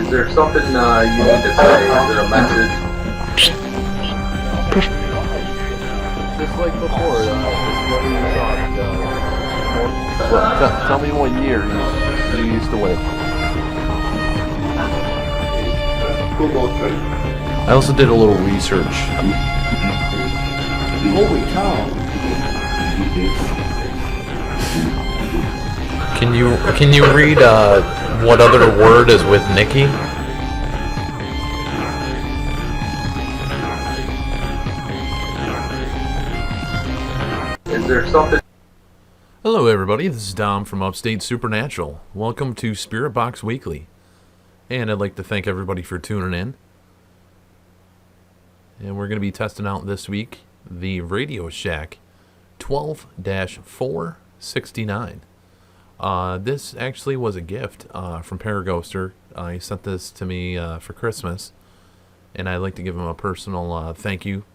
Is there something you need to say? Is there a message? Just like before, just what you thought. Tell me what year you used to live. I also did a little research. Holy cow! Can you read what other word is with Nikki? Is there something? Hello everybody, this is Dom from Upstate Supernatural. Welcome to Spirit Box Weekly. And I'd like to thank everybody for tuning in. And we're going to be testing out this week the Radioshack 12-469. This actually was a gift from ParaGhoster. He sent this to me for Christmas. And I'd like to give him a personal thank you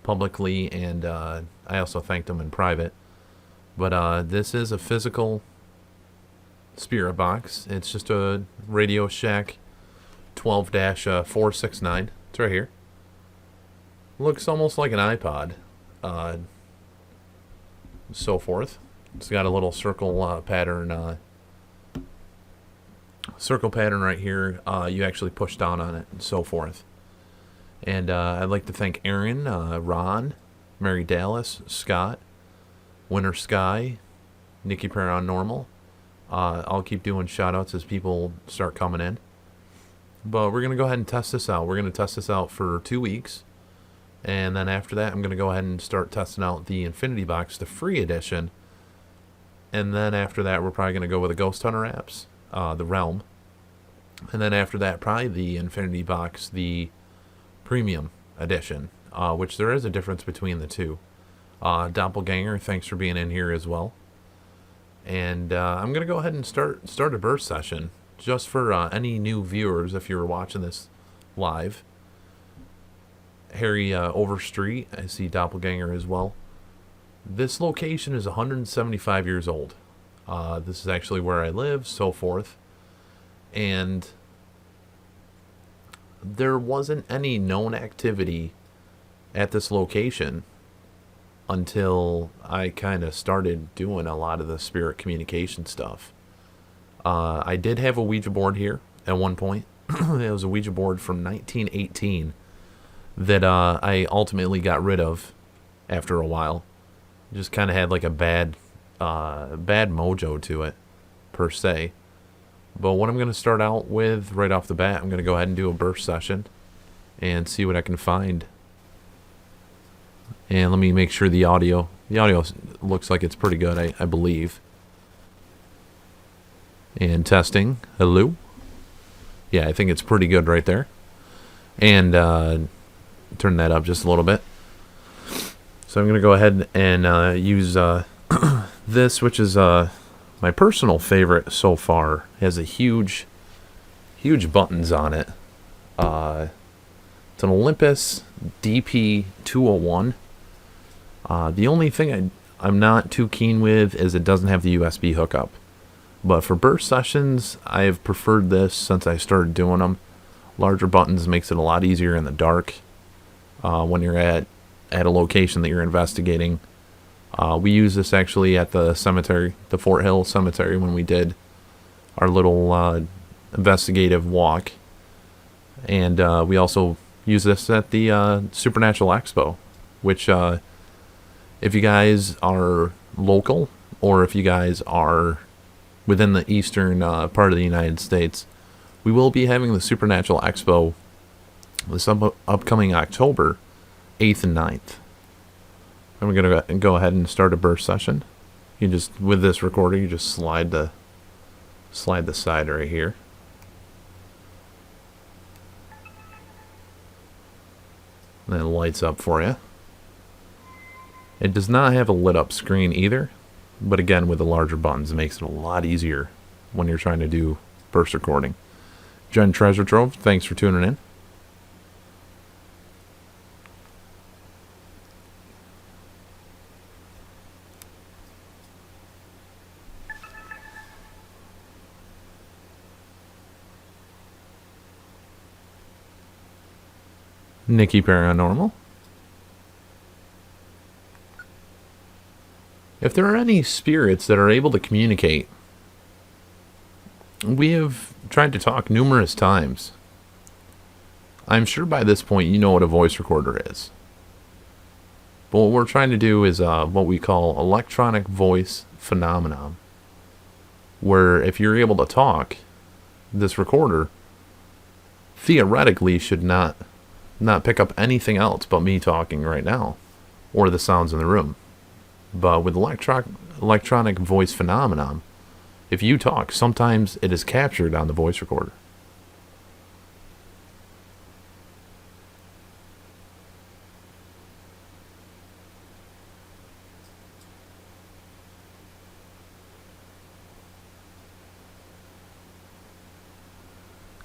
publicly. And I also thanked him in private. But this is a physical spirit box. It's just a Radioshack 12-469. It's right here. Looks almost like an iPod. So forth. It's got a little circle pattern. Circle pattern right here. You actually push down on it and so forth. And I'd like to thank Aaron, Ron, Mary Dallas, Scott, Winter Sky, Nikki Paranormal. I'll keep doing shout-outs as people start coming in. But we're going to go ahead and test this out. We're going to test this out for 2 weeks. And then after that, I'm going to go ahead and start testing out the Infinity Box, the free edition. And then after that, we're probably going to go with the Ghost Hunter apps, the Realm. And then after that, probably the Infinity Box, the premium edition, which there is a difference between the two. Doppelganger, thanks for being in here as well. And I'm going to go ahead and start a burst session just for any new viewers if you're watching this live. Harry Overstreet, I see Doppelganger as well. This location is 175 years old. This is actually where I live, so forth. And there wasn't any known activity at this location until I kind of started doing a lot of the spirit communication stuff. I did have a Ouija board here at one point. It was a Ouija board from 1918 that I ultimately got rid of after a while. Just kind of had like a bad mojo to it, per se. But what I'm going to start out with right off the bat, I'm going to go ahead and do a burst session and see what I can find. And let me make sure the audio looks like it's pretty good, I believe. And testing. Hello? Yeah, I think it's pretty good right there. And turn that up just a little bit. So I'm going to go ahead and use this, which is my personal favorite so far. It has a huge buttons on it. It's an Olympus DP201. The only thing I'm not too keen with is it doesn't have the USB hookup. But for burst sessions, I've preferred this since I started doing them. Larger buttons makes it a lot easier in the dark when you're at a location that you're investigating. We used this actually at the cemetery, the Fort Hill Cemetery, when we did our little investigative walk. And we also use this at the Supernatural Expo, which if you guys are local or if you guys are within the eastern part of the United States, we will be having the Supernatural Expo this upcoming October 8th and 9th. And we're going to go ahead and start a burst session. You just, with this recorder, you just slide the side right here. And then it lights up for you. It does not have a lit up screen either, but again, with the larger buttons, it makes it a lot easier when you're trying to do burst recording. Jen Treasure Trove, thanks for tuning in. Nikki Paranormal. If there are any spirits that are able to communicate, we have tried to talk numerous times. I'm sure by this point you know what a voice recorder is. But what we're trying to do is what we call electronic voice phenomenon, where if you're able to talk, this recorder theoretically should not pick up anything else but me talking right now, or the sounds in the room. But with electronic voice phenomenon, if you talk, sometimes it is captured on the voice recorder.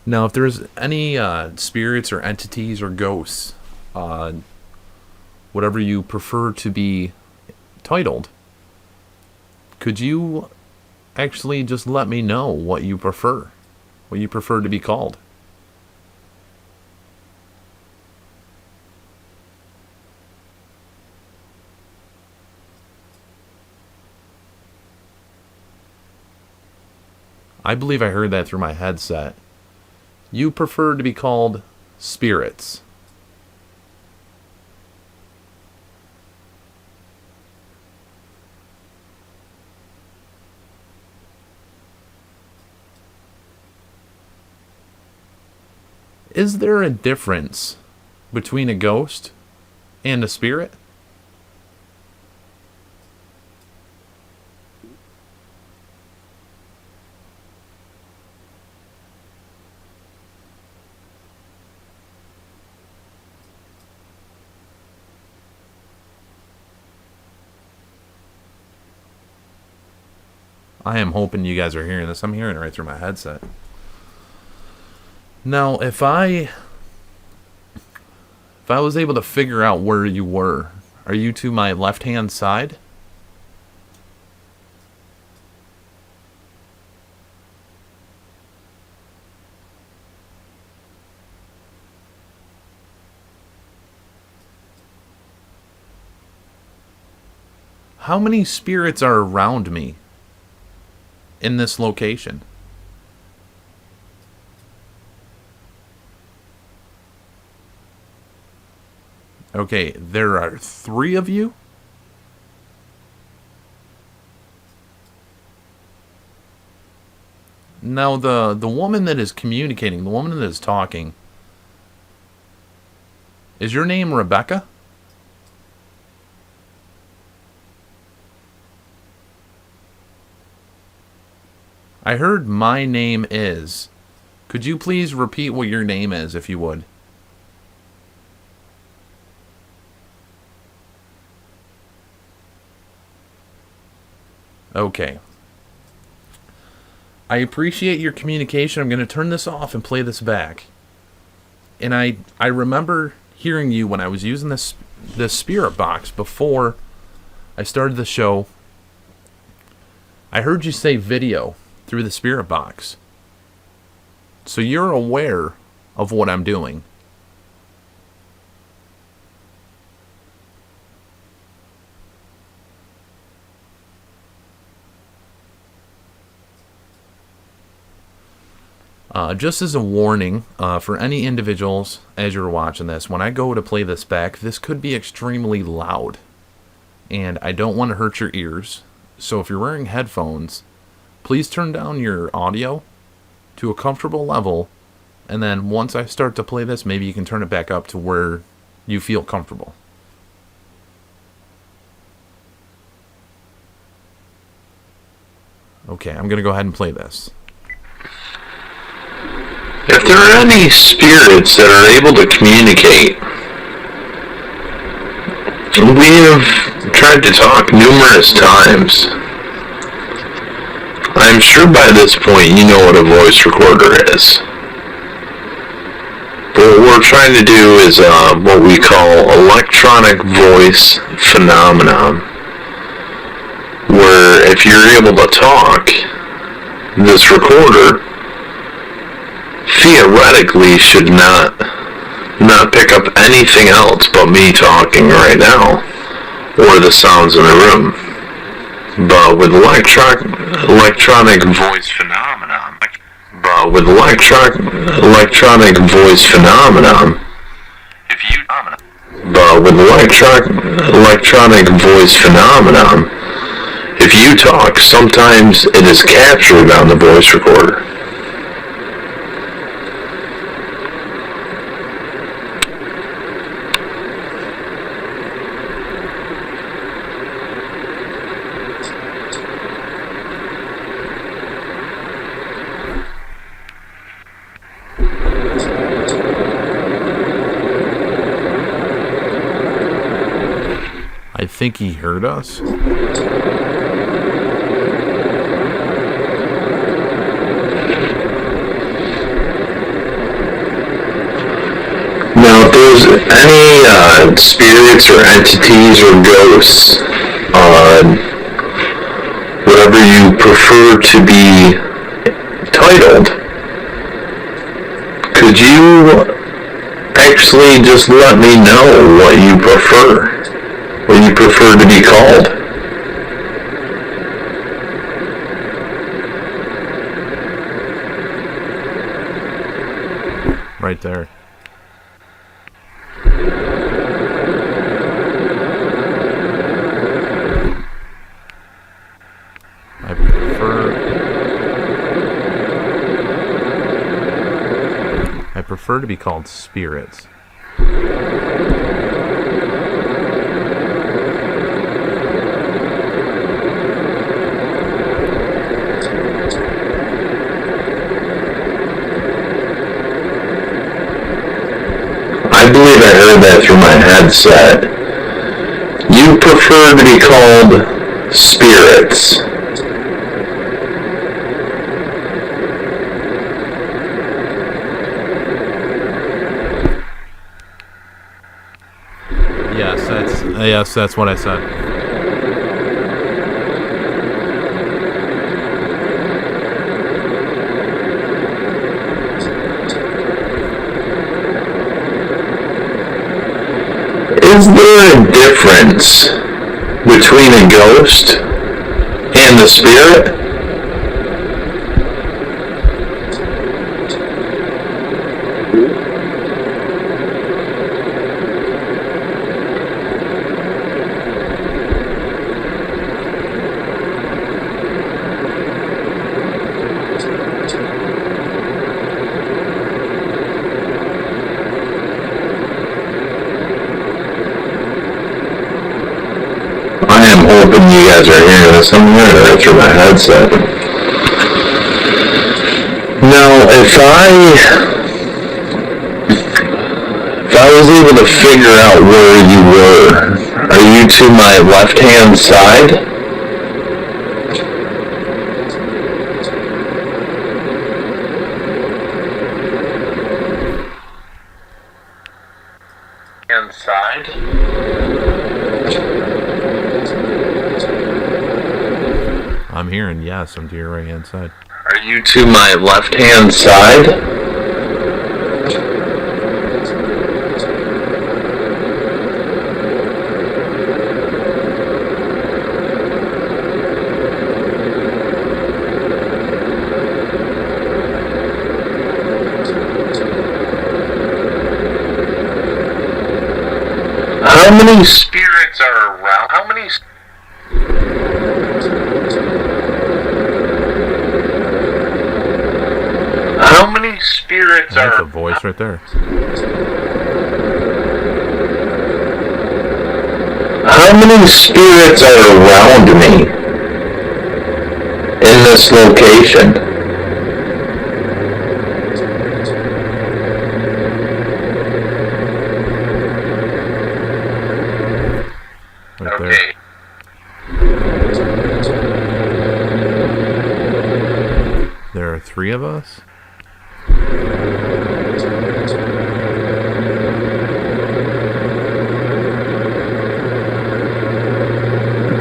Now, if there's any spirits or entities or ghosts, whatever you prefer to be titled, could you actually just let me know what you prefer to be called? I believe I heard that through my headset. You prefer to be called spirits. Is there a difference between a ghost and a spirit? I am hoping you guys are hearing this. I'm hearing it right through my headset. Now, if I was able to figure out where you were, are you to my left-hand side? How many spirits are around me in this location? Okay, there are 3 of you? Now, the woman that is communicating, the woman that is talking, is your name Rebecca? I heard my name is. Could you please repeat what your name is, if you would? Okay. I appreciate your communication. I'm going to turn this off and play this back. And I remember hearing you when I was using this spirit box before I started the show. I heard you say video through the spirit box. So you're aware of what I'm doing. Just as a warning for any individuals as you're watching this, when I go to play this back, this could be extremely loud. And I don't want to hurt your ears. So if you're wearing headphones, please turn down your audio to a comfortable level. And then once I start to play this, maybe you can turn it back up to where you feel comfortable. Okay, I'm going to go ahead and play this. If there are any spirits that are able to communicate, we have tried to talk numerous times. I'm sure by this point you know what a voice recorder is. But what we're trying to do is what we call electronic voice phenomenon, where if you're able to talk, this recorder theoretically should not not pick up anything else but me talking right now, or the sounds in the room. But with electronic voice phenomenon, if you talk, sometimes it is captured on the voice recorder. I think he heard us. Now, if there's any spirits or entities or ghosts, whatever you prefer to be titled, could you actually just let me know what you prefer to be called? Right there. I prefer to be called spirits. I believe I heard that through my headset. You prefer to be called spirits. Yes, that's what I said. Is there a difference between a ghost and a spirit? I am hoping you guys are hearing this. I'm hearing that through my headset. Now, if I was able to figure out where you were, are you to my left-hand side? I'm hearing yes, I'm to your right hand side. Are you to my left-hand side? How many spirits are around? How many spirits That's are... a voice right there. How many spirits are around me in this location? Right there. There are 3 of us?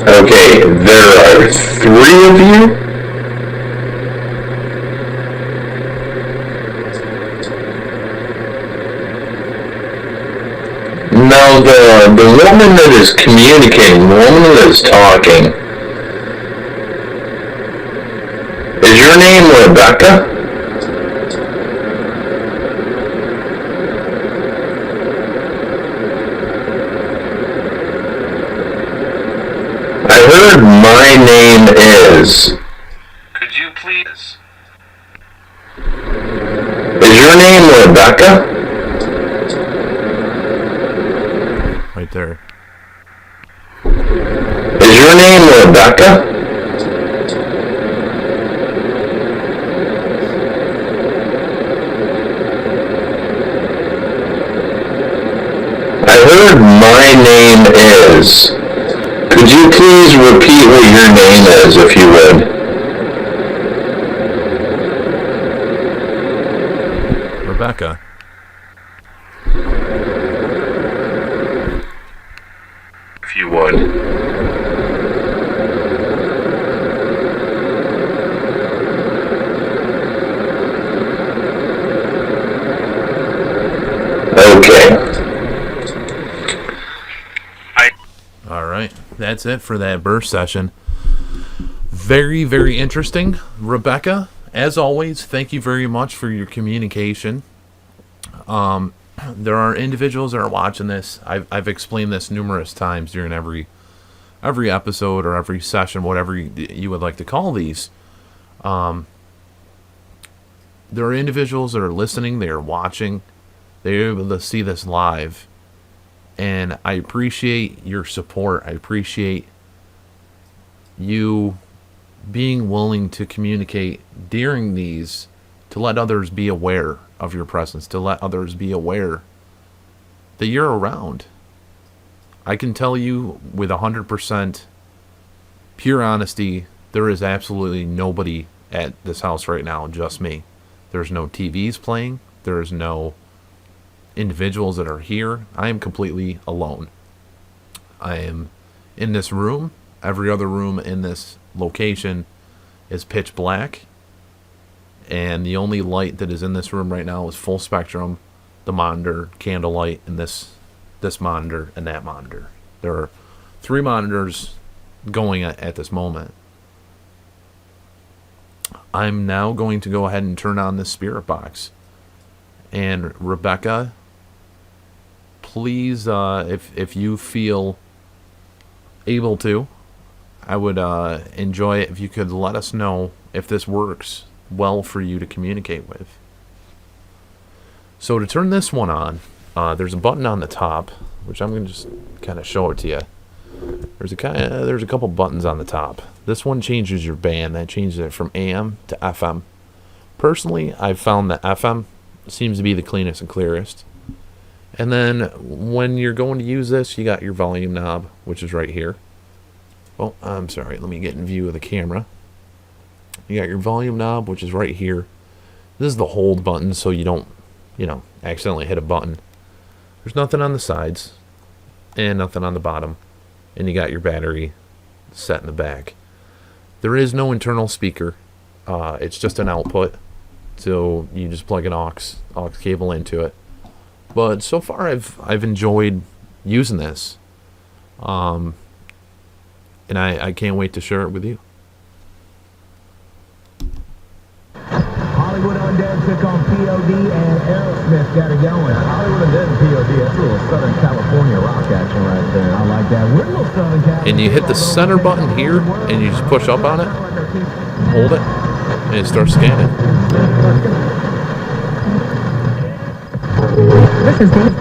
Okay, there are 3 of you? the woman that is communicating, the woman that is talking, is your name Rebecca? I heard my name is. Could you please? Is your name Rebecca? Right there. Is your name Rebecca? I heard my name is. Could you please repeat what your name is, if you would? Rebecca. If you would. Okay. All right, that's it for that burst session. Very, very interesting. Rebecca, as always, thank you very much for your communication. There are individuals that are watching this. I've explained this numerous times during every episode or every session, whatever you would like to call these. There are individuals that are listening, they are watching, they're able to see this live. And I appreciate your support. I appreciate you being willing to communicate during these to let others be aware of your presence, to let others be aware that you're around. I can tell you with 100% pure honesty, there is absolutely nobody at this house right now, just me. There's no TVs playing. There's no individuals that are here. I am completely alone. I am in this room. Every other room in this location is pitch black, and the only light that is in this room right now is full spectrum, the monitor, candlelight, and this monitor and that monitor. There are 3 monitors going at this moment. I'm now going to go ahead and turn on this spirit box. And Rebecca, please, if you feel able to, I would enjoy it if you could let us know if this works well for you to communicate with. So to turn this one on, there's a button on the top, which I'm going to just kind of show it to you. There's a couple buttons on the top. This one changes your band. That changes it from AM to FM. Personally, I've found that FM seems to be the cleanest and clearest. And then when you're going to use this, you got your volume knob, which is right here. Oh, I'm sorry. Let me get in view of the camera. You got your volume knob, which is right here. This is the hold button, so you don't, accidentally hit a button. There's nothing on the sides and nothing on the bottom. And you got your battery set in the back. There is no internal speaker. It's just an output. So you just plug an aux cable into it. But so far I've enjoyed using this. And I can't wait to share it with you. Hollywood Undead took on POD and Aerosmith got it going. Hollywood Undead and POD, that's a little Southern California rock action right there. I like that. We're a little Southern California. And you hit the center button here, and you just push up on it, hold it, and it starts scanning. This is Dave.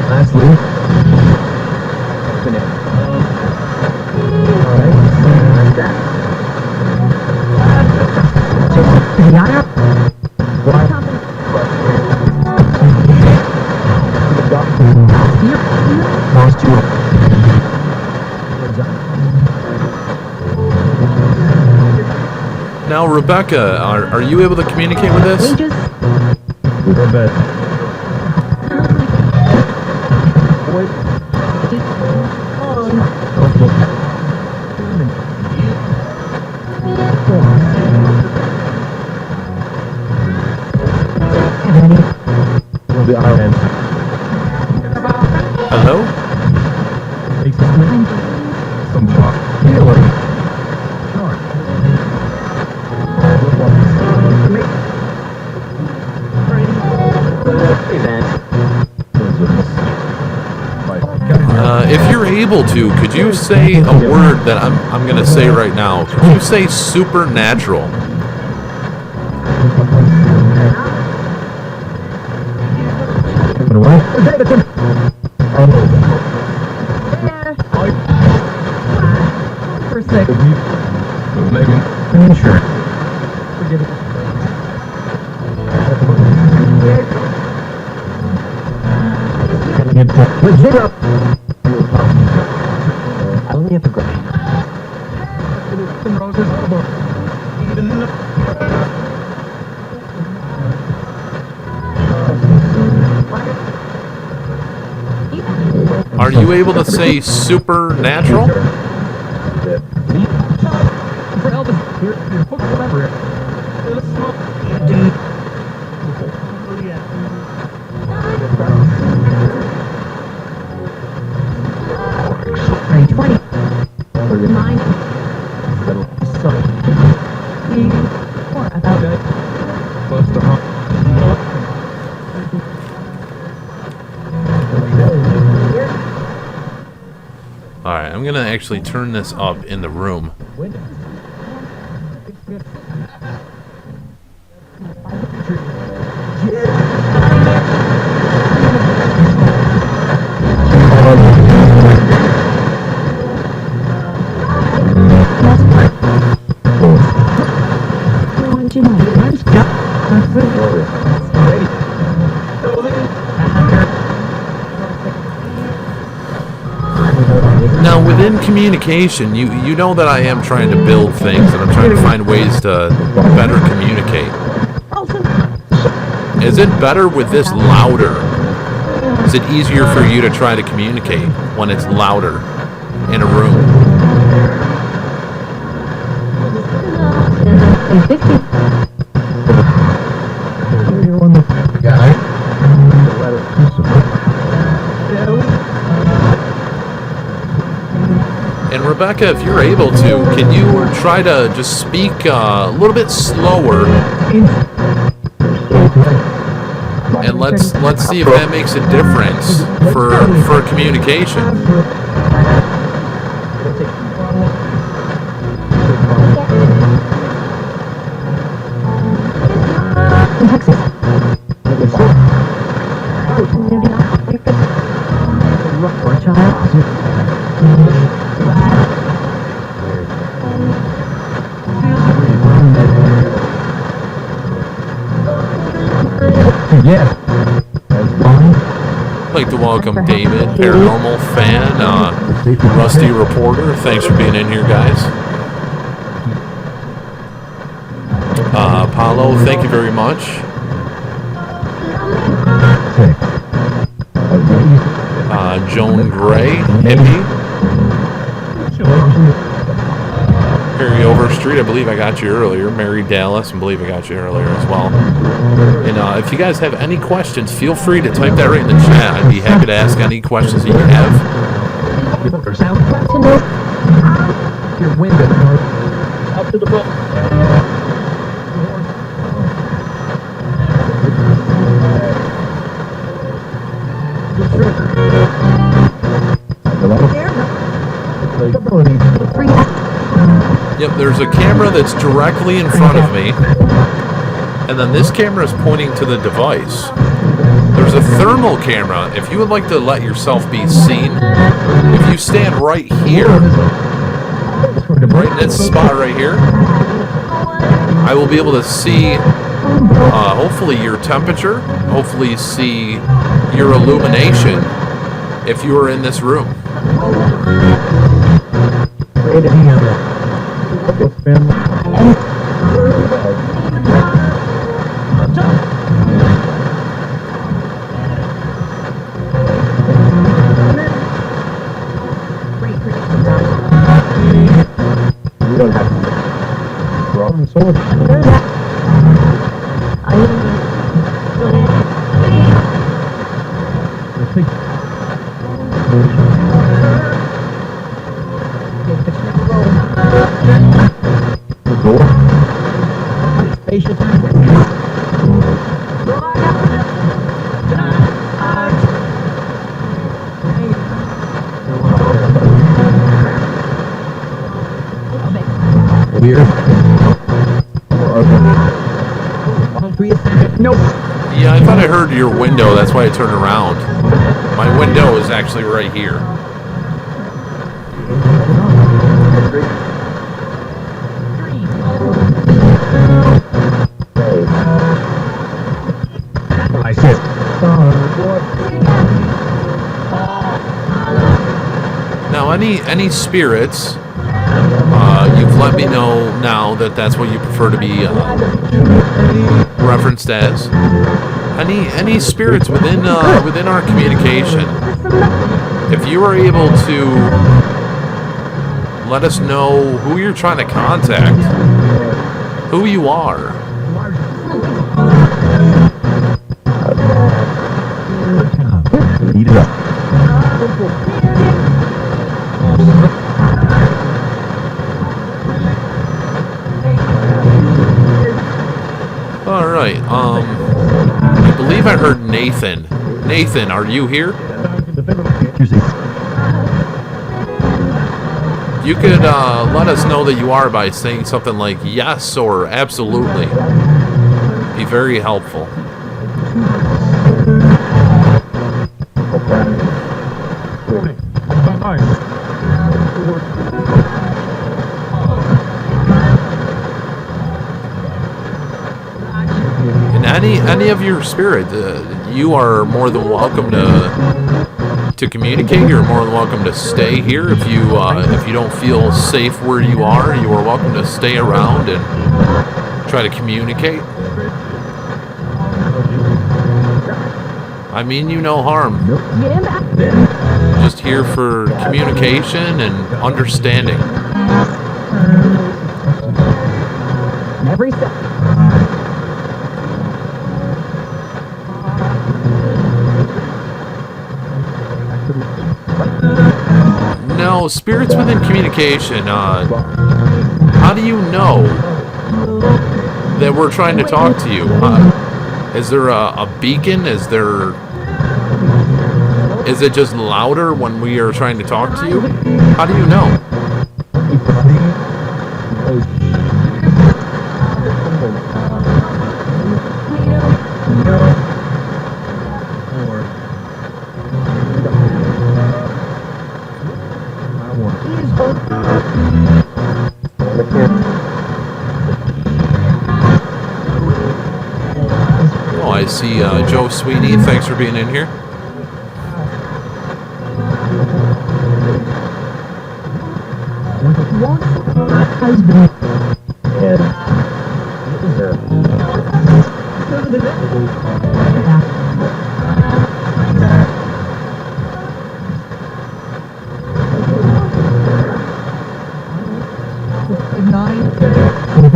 Lastly, open it. All right, like that. Now, Rebecca, are you able to communicate with this? A little bit. Hello? If you're able to, could you say a word that I'm gonna say right now? Could you say supernatural? For a second. Sure. Forget it. With zero. I only have to go. Are you able to say supernatural? Alright, I'm gonna actually turn this up in the room. Now, within communication, you know that I am trying to build things and I'm trying to find ways to better communicate. Is it better with this louder? Is it easier for you to try to communicate when it's louder in a room? And Rebecca, if you're able to, can you try to just speak a little bit slower? And let's see if that makes a difference for communication. Yeah. I'd like to welcome David, paranormal fan, Rusty reporter. Thanks for being in here, guys. Paulo, thank you very much. Joan Gray, hippie. Perry Overstreet, I believe I got you earlier. Mary Dallas, I believe I got you earlier as well. And if you guys have any questions, feel free to type that right in the chat. I'd be happy to ask any questions that you have. Your window. Up to the boat. Yep, there's a camera that's directly in front of me, and then this camera is pointing to the device. There's a thermal camera. If you would like to let yourself be seen, if you stand right here, right in this spot right here, I will be able to see, hopefully your temperature, hopefully see your illumination if you are in this room. You don't have to. Problem solved. Nope. Yeah, I thought I heard your window. That's why I turned around. My window is actually right here. I see it. Now, any spirits, you've let me know now that that's what you prefer to be referenced as. Any spirits within our communication, if you are able to let us know who you're trying to contact, who you are. Eat it up. All right. I believe I heard Nathan. Nathan, are you here? You could let us know that you are by saying something like yes or absolutely. Be very helpful. And any of your spirit, you are more than welcome to communicate. You're more than welcome to stay here. If you don't feel safe where you are welcome to stay around and try to communicate. I mean you no harm. Just here for communication and understanding. Every step. Now, spirits within communication, how do you know that we're trying to talk to you? Is there a beacon? Is it just louder when we are trying to talk to you? How do you know? Oh, I see Joe Sweeney. Thanks for being in here.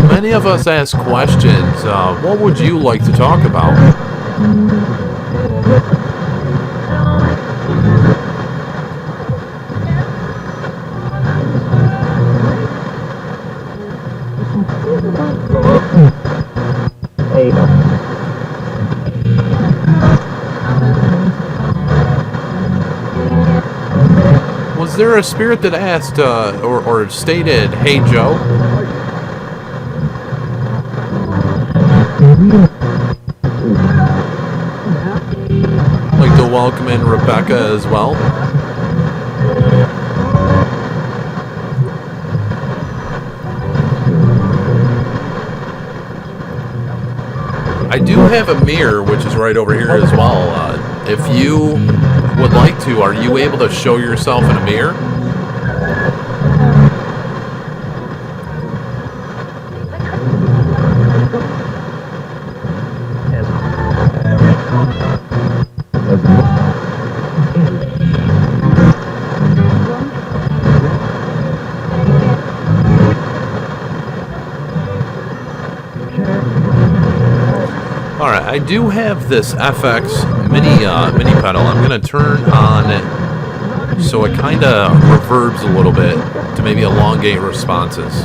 Many of us ask questions. What would you like to talk about? Was there a spirit that asked or stated, "Hey Joe"? Like to welcome in Rebecca as well. I do have a mirror, which is right over here as well. If you would like to, are you able to show yourself in a mirror? I I do have this FX mini pedal. I'm gonna turn on it so it kind of reverbs a little bit to maybe elongate responses.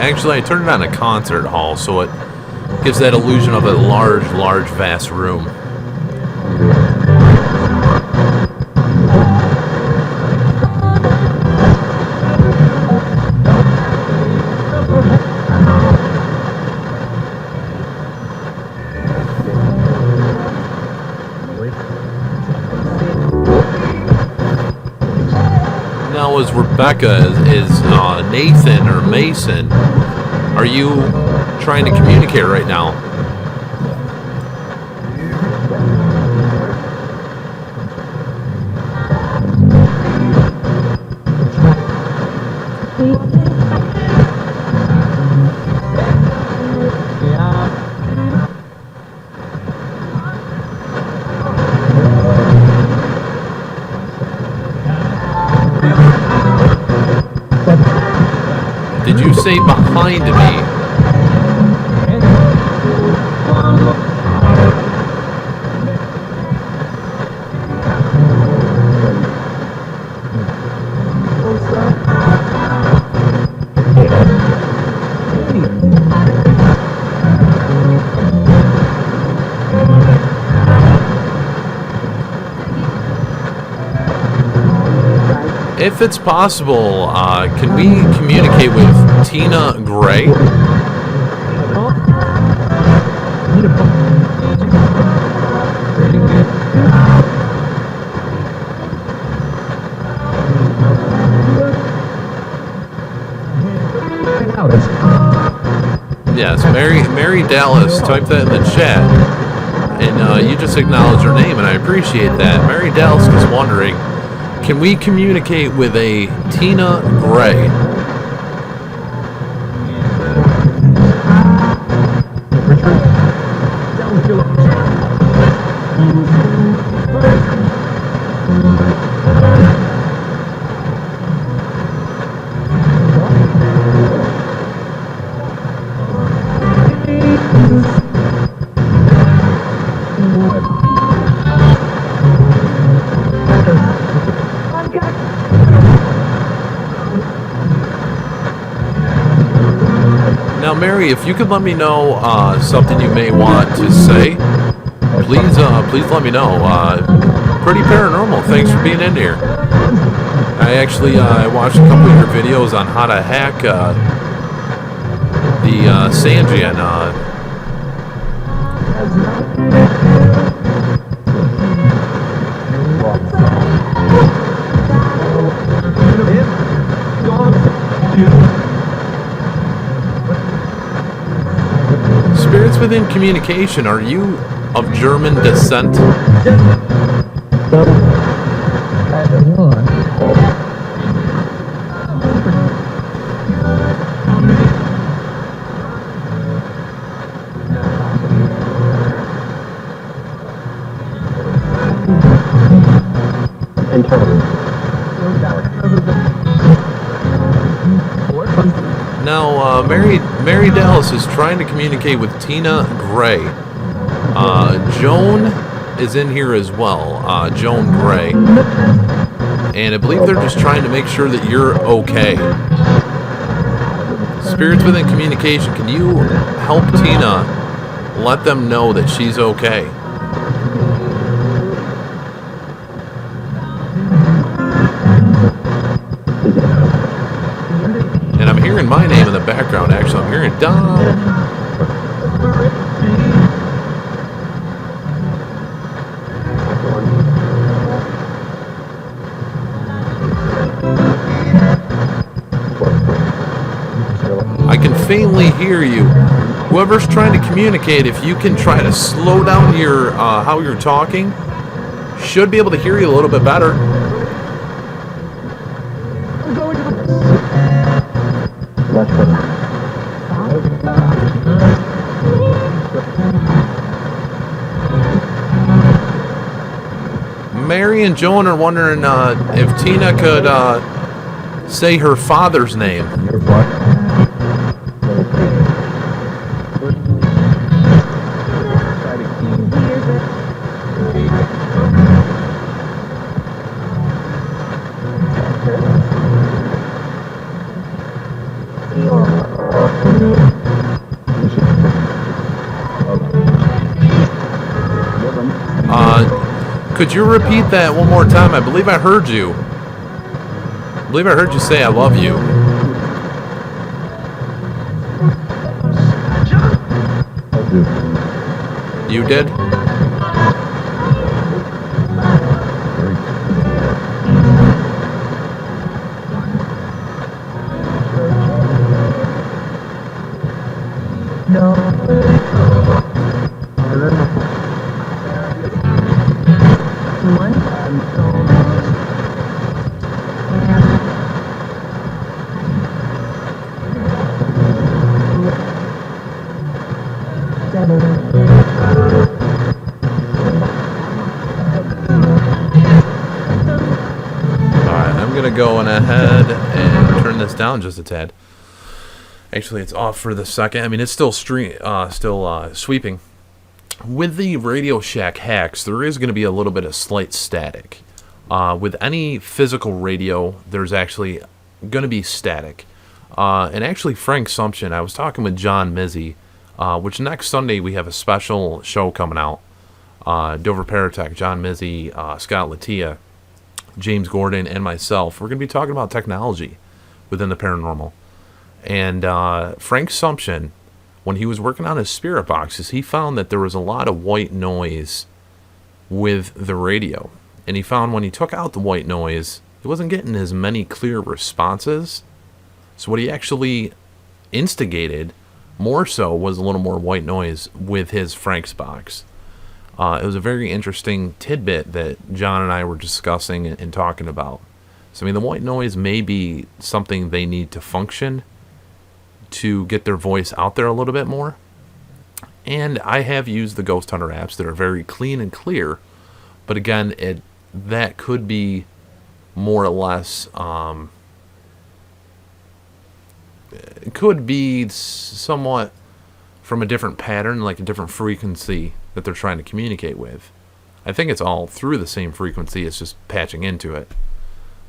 Actually, I turned it on a concert hall, so it gives that illusion of a large, vast room. Now, is Rebecca, is Nathan or Mason, are you trying to communicate right now? Did you say behind me? If it's possible, can we communicate with Tina Gray? Yes, Mary Dallas, type that in the chat. And you just acknowledged her name, and I appreciate that. Mary Dallas was wondering, can we communicate with a Tina Gray? Now, Mary, if you could let me know something you may want to say, please let me know. Pretty paranormal. Thanks for being in here. I actually I watched a couple of your videos on how to hack the Sanjian. Spirits within communication, are you of German descent? Now, Mary Dallas is trying to communicate with Tina Gray. Joan is in here as well, Joan Gray. And I believe they're just trying to make sure that you're okay. Spirits within communication, can you help Tina let them know that she's okay? And I'm hearing my name in the the background. Actually, I'm hearing Dom. I can faintly hear you. Whoever's trying to communicate, if you can try to slow down your how you're talking, should be able to hear you a little bit better. Mary and Joan are wondering if Tina could say her father's name. Could you repeat that one more time? I believe I heard you. I believe I heard you say I love you. You did? Going ahead and turn this down just a tad. Actually, it's off for the second. I mean, it's still sweeping. With the Radioshack hacks, there is going to be a little bit of slight static. With any physical radio, there's actually going to be static. And actually, Frank Sumption, I was talking with John Mizzy, which next Sunday we have a special show coming out. Dover Paratech, John Mizzy, Scott Latia, James Gordon, and myself. We're going to be talking about technology within the paranormal. And Frank Sumption, when he was working on his spirit boxes, he found that there was a lot of white noise with the radio. And he found when he took out the white noise, he wasn't getting as many clear responses. So what he actually instigated more so was a little more white noise with his Frank's box. It was a very interesting tidbit that John and I were discussing and talking about. So, I mean, the white noise may be something they need to function to get their voice out there a little bit more. And I have used the Ghost Hunter apps that are very clean and clear. But again, that could be more or less, it could be somewhat from a different pattern, like a different frequency that they're trying to communicate with. I think it's all through the same frequency, it's just patching into it.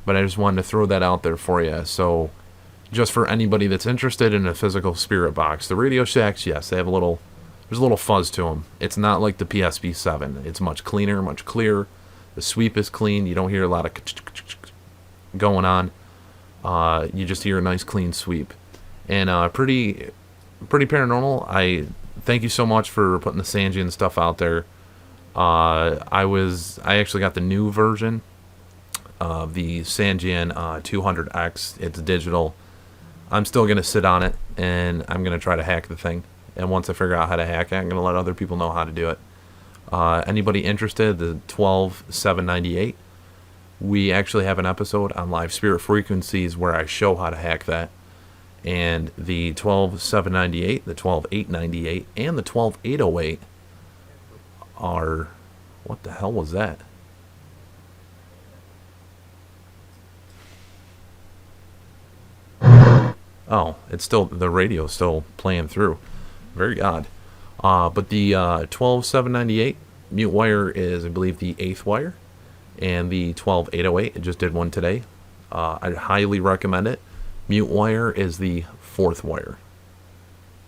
But I just wanted to throw that out there for you. So, just for anybody that's interested in a physical spirit box, the Radioshacks, yes, they have there's a little fuzz to them. It's not like the PSP-7. It's much cleaner, much clearer. The sweep is clean. You don't hear a lot of going on. You just hear a nice clean sweep. And pretty paranormal. I thank you so much for putting the Sanjian stuff out there. I actually got the new version of the Sanjian 200X. It's digital. I'm still going to sit on it, and I'm going to try to hack the thing. And once I figure out how to hack it, I'm going to let other people know how to do it. Anybody interested, the 12798, we actually have an episode on live spirit frequencies where I show how to hack that. And the 12798, the 12898, and the 12808 are... What the hell was that? Oh, it's still... The radio's still playing through. Very odd. But the 12798 mute wire is, I believe, the 8th wire. And the 12808, it just did one today. I highly recommend it. Mute wire is the 4th wire.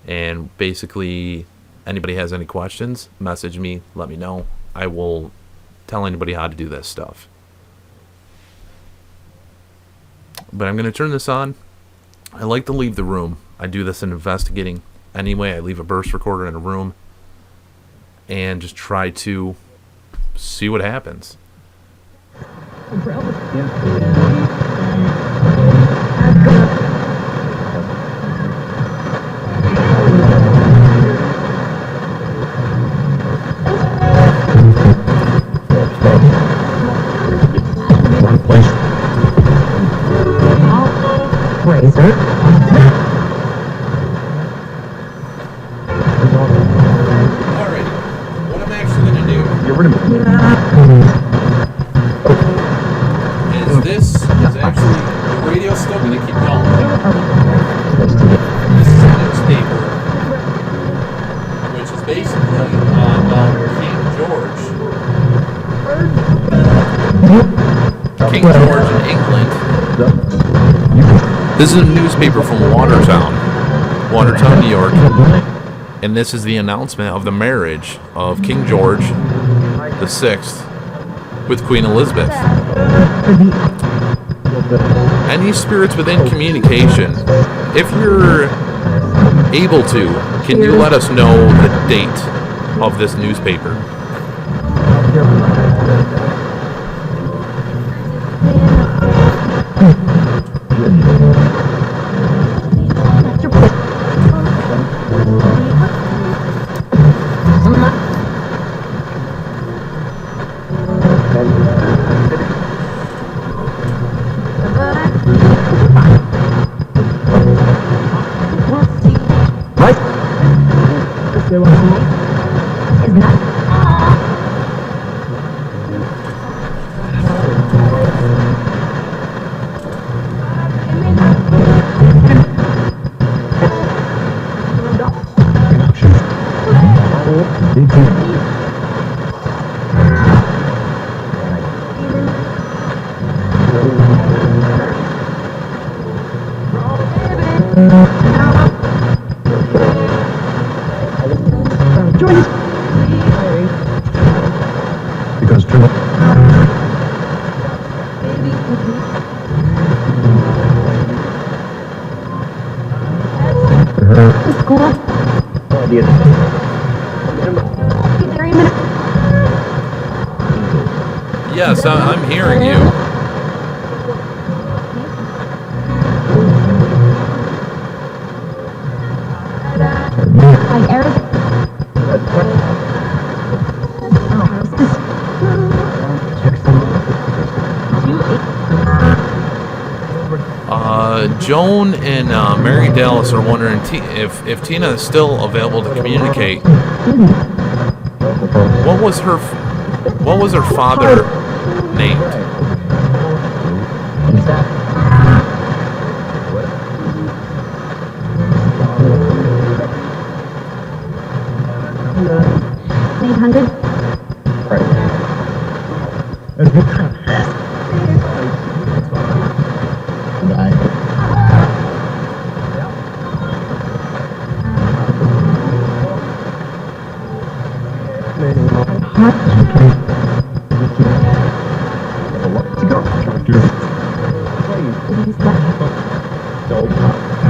And basically, anybody has any questions, message me, let me know. I will tell anybody how to do this stuff. But I'm going to turn this on. I like to leave the room I do this in investigating anyway. I leave a burst recorder in a room and just try to see what happens. Alright, what I'm actually going to do is this is actually, the radio's still going to keep going. This is a newspaper, which is basically about King George in England. This is a newspaper from Watertown, New York. And this is the announcement of the marriage of King George VI with Queen Elizabeth. Any spirits within communication, if you're able to, can you let us know the date of this newspaper? Yes, I'm hearing you. Joan and Mary Dallas are wondering if Tina is still available to communicate. What was her father named?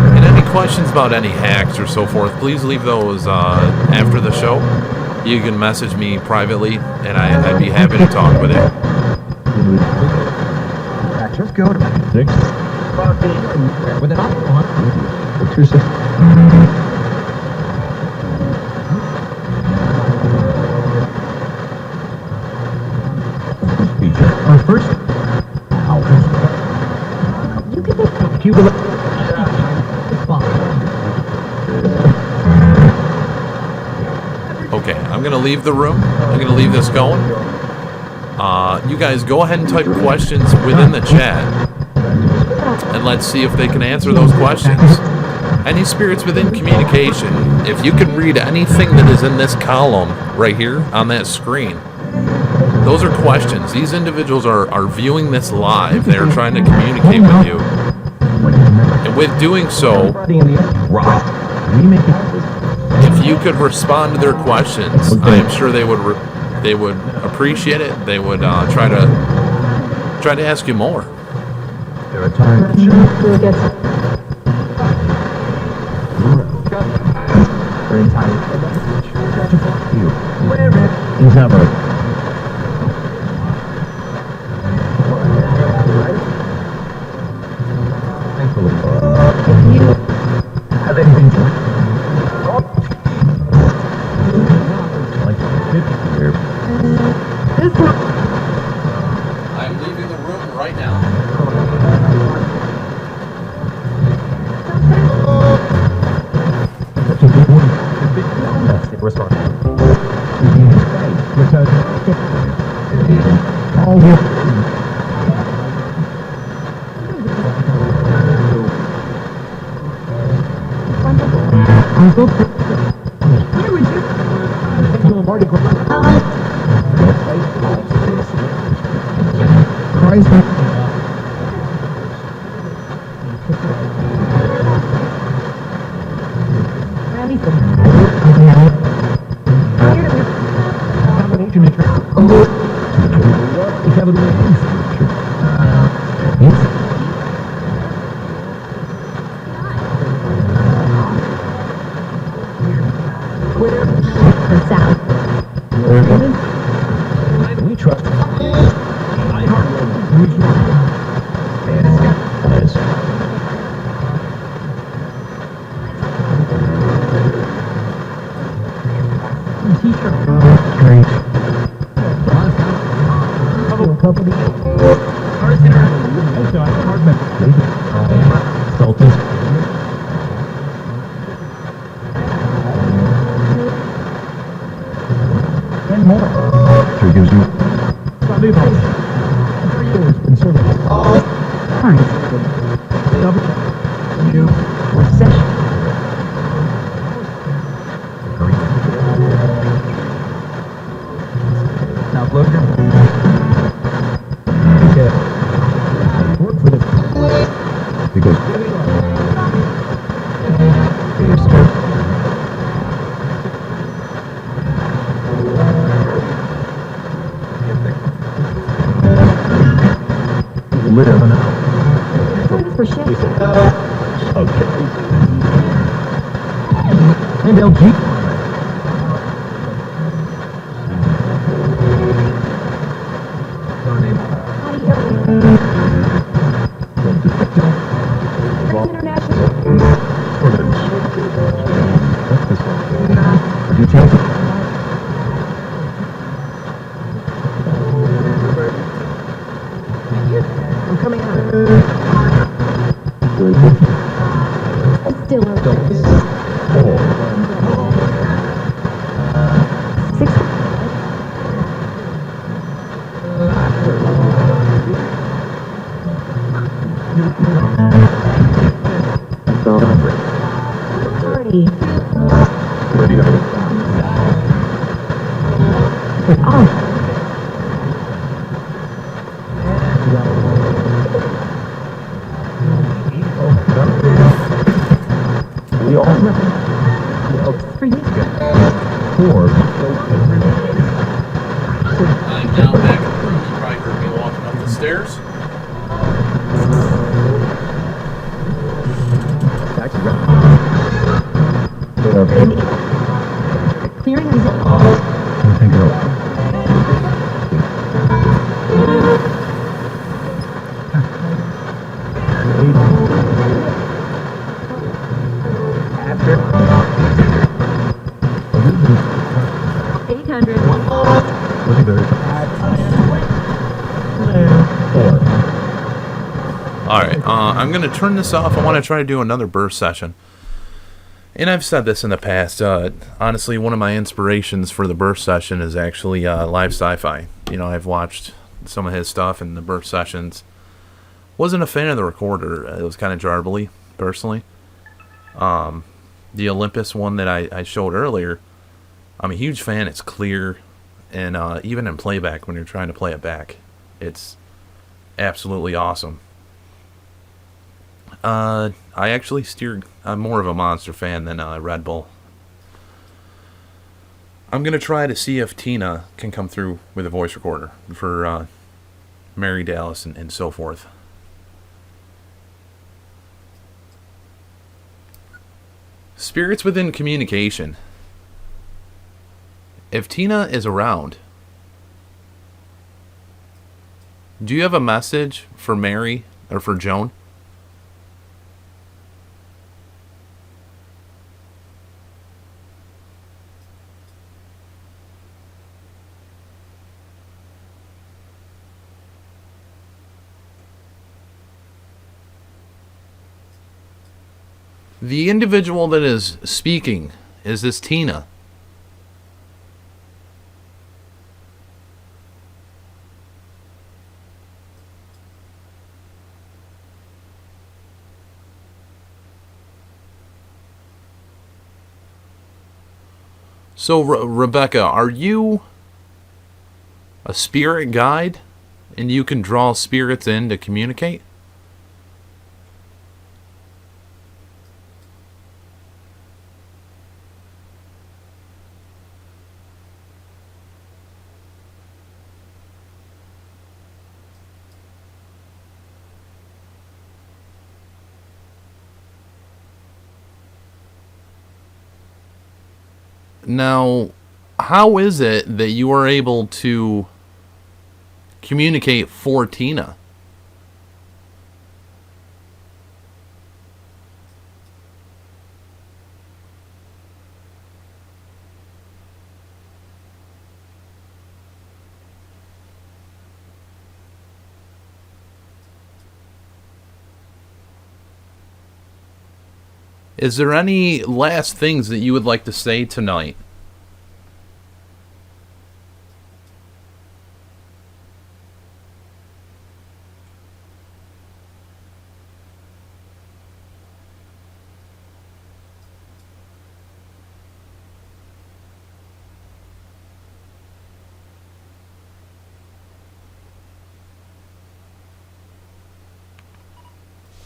And any questions about any hacks or so forth, please leave those after the show. You can message me privately, and I'd be happy to talk with you. Just go to 6. With it on. 2 6. First. You can make Cuba. Okay, I'm going to leave the room. I'm going to leave this going. You guys go ahead and type questions within the chat. And let's see if they can answer those questions. Any spirits within communication, if you can read anything that is in this column right here on that screen, those are questions. These individuals are viewing this live. They are trying to communicate with you. And with doing so, if you could respond to their questions, I am sure they would appreciate it. They would try to ask you more. Her entire you. He's never. Thankfully. If you have anything to like here. I'm leaving the room right now. Response. We trust. Gives you now look work for this because live now. For shit. Okay. And LG. I'm coming out. Still open. 6. Party. Oh. We all For you. 4. I'm now back in the room. You probably heard me walking up the stairs. Clearing is After 800. Alright, I'm going to turn this off. I want to try to do another burst session. And I've said this in the past. Honestly, one of my inspirations for the burst session is actually Live Sci-Fi. You know, I've watched some of his stuff in the burst sessions. Wasn't a fan of the recorder. It was kind of jarbly, personally. The Olympus one that I showed earlier, I'm a huge fan. It's clear. And even in playback, when you're trying to play it back, it's absolutely awesome. I actually I'm more of a Monster fan than Red Bull. I'm going to try to see if Tina can come through with a voice recorder for Mary Dallas and so forth. Spirits within communication. If Tina is around, do you have a message for Mary or for Joan? The individual that is speaking, is this Tina? So, Rebecca, are you a spirit guide and you can draw spirits in to communicate? Now, how is it that you are able to communicate for Tina? Is there any last things that you would like to say tonight?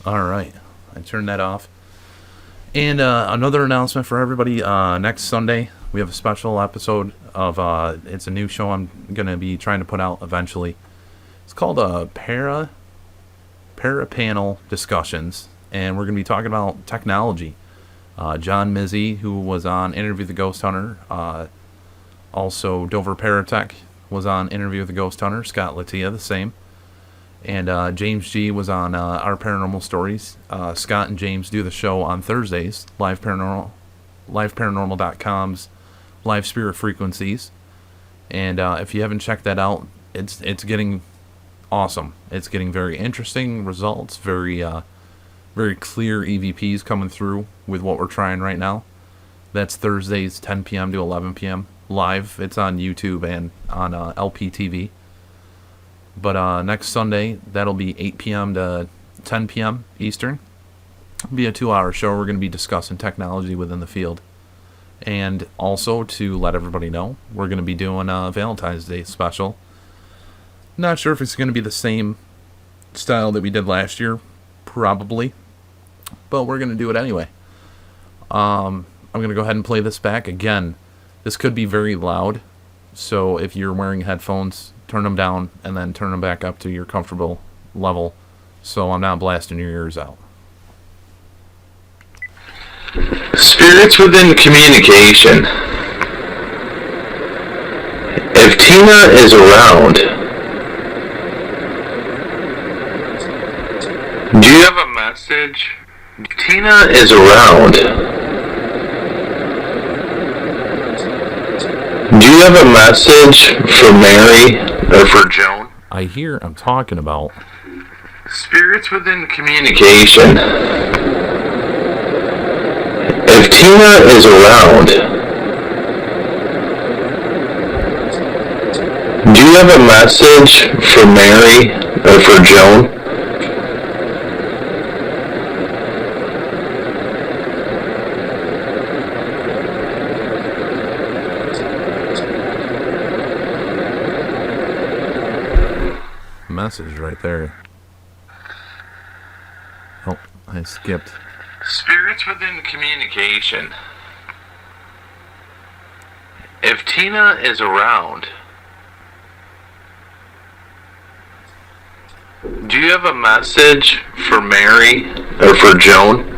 All right, I turned that off. And another announcement for everybody, next Sunday, we have a special episode of, it's a new show I'm going to be trying to put out eventually. It's called Para Panel Discussions, and we're going to be talking about technology. John Mizzy, who was on Interview with the Ghost Hunter, also Dover Paratech was on Interview with the Ghost Hunter, Scott Latia, the same. And James G was on Our Paranormal Stories. Scott and James do the show on Thursdays, liveparanormal.com's Live Spirit Frequencies. And if you haven't checked that out, it's getting awesome. It's getting very interesting results, very clear EVPs coming through with what we're trying right now. That's Thursdays, 10 p.m. to 11 p.m. live. It's on YouTube and on LPTV. But next Sunday, that'll be 8 p.m. to 10 p.m. Eastern. It'll be a 2-hour show. We're going to be discussing technology within the field. And also, to let everybody know, we're going to be doing a Valentine's Day special. Not sure if it's going to be the same style that we did last year. Probably. But we're going to do it anyway. I'm going to go ahead and play this back. Again, this could be very loud. So if you're wearing headphones, turn them down and then turn them back up to your comfortable level so I'm not blasting your ears out. Spirits within communication. If Tina is around, do you have a message? Tina is around. Do you have a message for Mary or for Joan? I hear I'm talking about Spirits within communication. If Tina is around, do you have a message for Mary or for Joan? message right there. Oh, I skipped. Spirits within communication. If Tina is around, do you have a message for Mary or for Joan?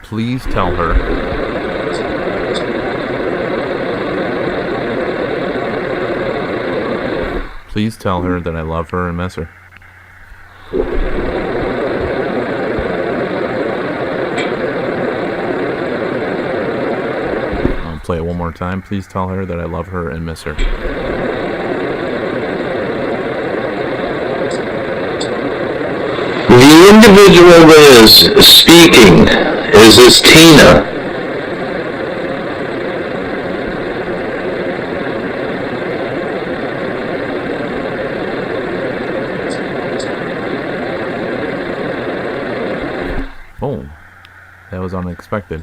Please tell her. Please tell her that I love her and miss her. I'll play it one more time. Please tell her that I love her and miss her. The individual that is speaking is this Tina. Oh, that was unexpected.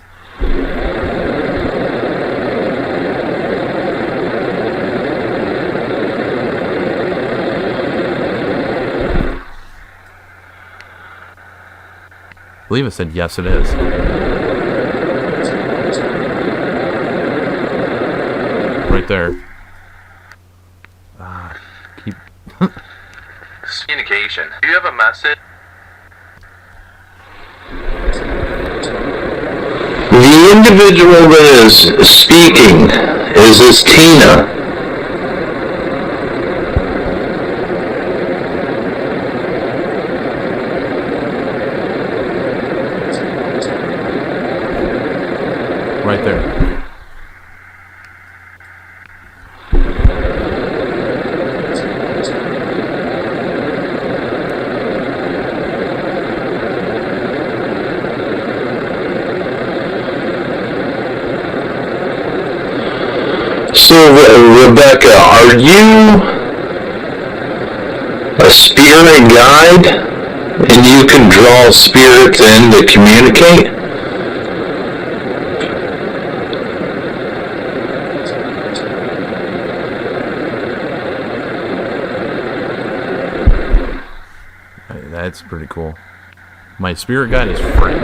I believe it said yes, it is. Right there. Keep. Communication. Do you have a message? The individual that is speaking is this Tina. Right there. So, Rebecca, are you a spirit guide and you can draw spirits in to communicate? That's pretty cool. My spirit guide is Frank.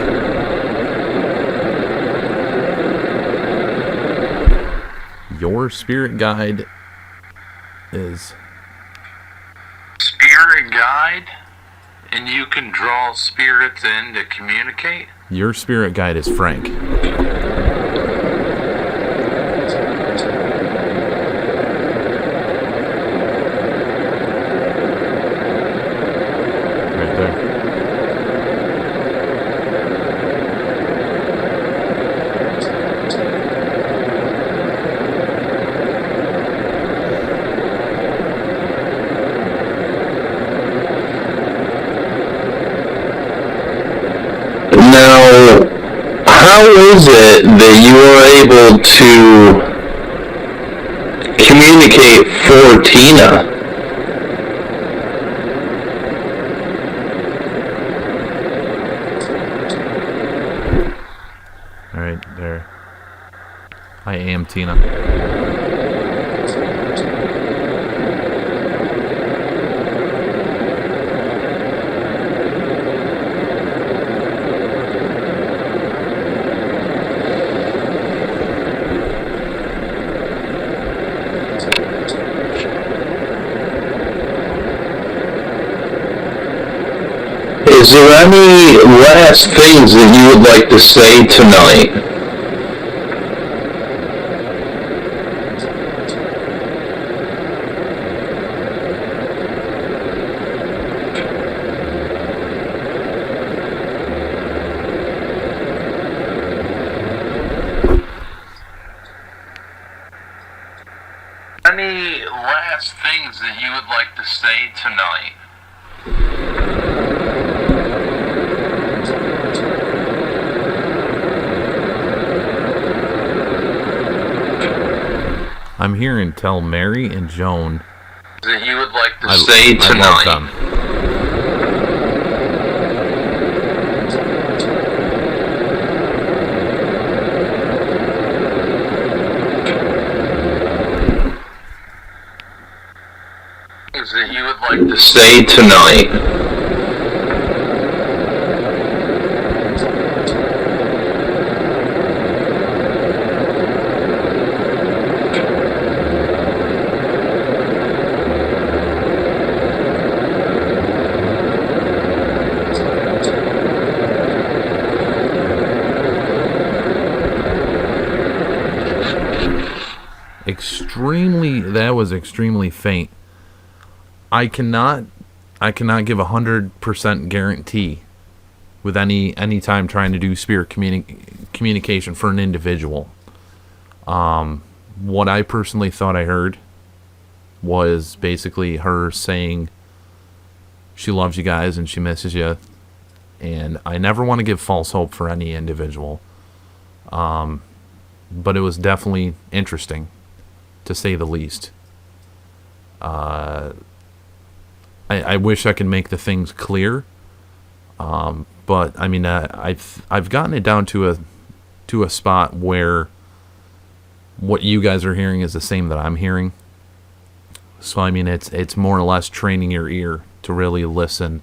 Your spirit guide is... Spirit guide? And you can draw spirits in to communicate? Your spirit guide is Frank. Right there. Now, how is it that you are able to communicate for Tina? Alright, there. I am Tina. Is there any last things that you would like to say tonight? Any last things that you would like to say tonight? I'm here and tell Mary and Joan That you would like to say I tonight? love them. Things that you would like to say tonight? extremely faint. I cannot give 100% guarantee with any time trying to do spirit communication for an individual. What I personally thought I heard was basically her saying she loves you guys and she misses you. And I never want to give false hope for any individual. But it was definitely interesting, to say the least. I wish I could make the things clear. But I mean, I've gotten it down to a spot where what you guys are hearing is the same that I'm hearing. So I mean, it's more or less training your ear to really listen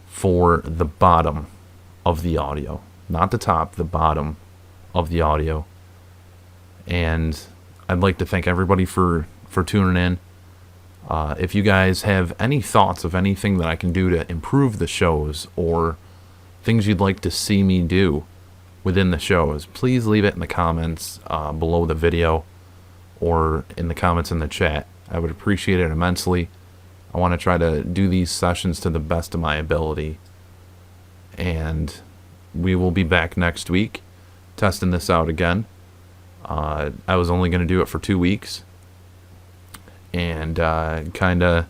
for the bottom of the audio, not the top, the bottom of the audio. And I'd like to thank everybody for tuning in. If you guys have any thoughts of anything that I can do to improve the shows or things you'd like to see me do within the shows, please leave it in the comments below the video or in the comments in the chat. I would appreciate it immensely. I want to try to do these sessions to the best of my ability. And we will be back next week testing this out again. I was only going to do it for 2 weeks. And kind of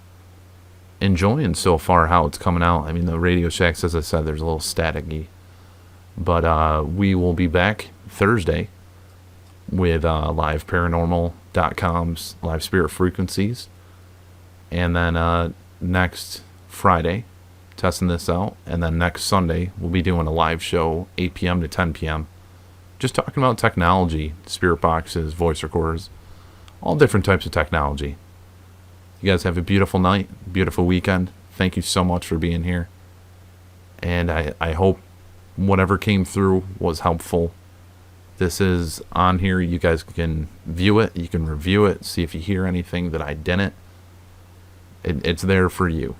enjoying so far how it's coming out. I mean, the Radioshack, as I said, there's a little staticky. But we will be back Thursday with liveparanormal.com's live spirit frequencies. And then next Friday, testing this out. And then next Sunday, we'll be doing a live show, 8 p.m. to 10 p.m. Just talking about technology, spirit boxes, voice recorders, all different types of technology. You guys have a beautiful night, beautiful weekend. Thank you so much for being here. And I hope whatever came through was helpful. This is on here. You guys can view it. You can review it. See if you hear anything that I didn't. It's there for you.